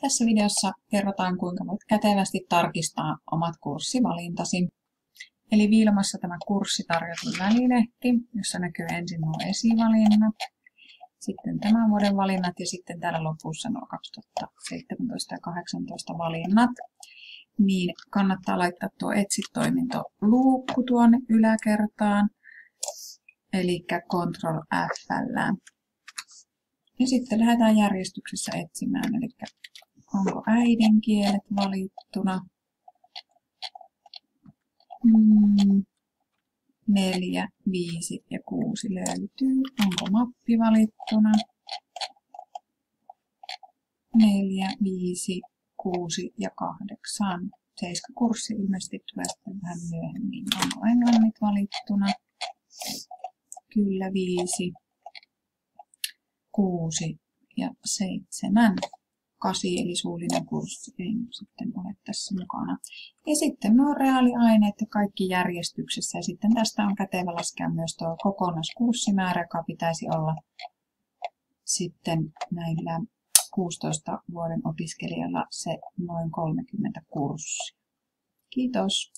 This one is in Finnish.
Tässä videossa kerrotaan, kuinka voit kätevästi tarkistaa omat kurssivalintasi. Eli Vilmassa tämä kurssitarjotun välilehti, jossa näkyy ensin nuo esivalinnat, sitten tämän vuoden valinnat ja sitten täällä lopussa nuo 2017 ja 2018 valinnat. Niin kannattaa laittaa tuo etsi-toimintoluukku tuonne yläkertaan, eli Ctrl F. Ja sitten lähdetään järjestyksessä etsimään, eli onko äidinkielet valittuna. 4, 5 ja 6 löytyy. Onko mappi valittuna? 4, 5, 6 ja 8. 7 kurssi ilmeisesti tulee sitten vähän myöhemmin. Onko englannit valittuna? Kyllä 5, 6 ja 7. 8 eli suullinen kurssi ei sitten ole tässä mukana. Ja sitten nuo reaaliaineet ja kaikki järjestyksessä. Ja sitten tästä on kätevä laskea myös tuo kokonaiskurssimäärä, joka pitäisi olla sitten näillä 16 vuoden opiskelijalla se noin 30 kurssia. Kiitos!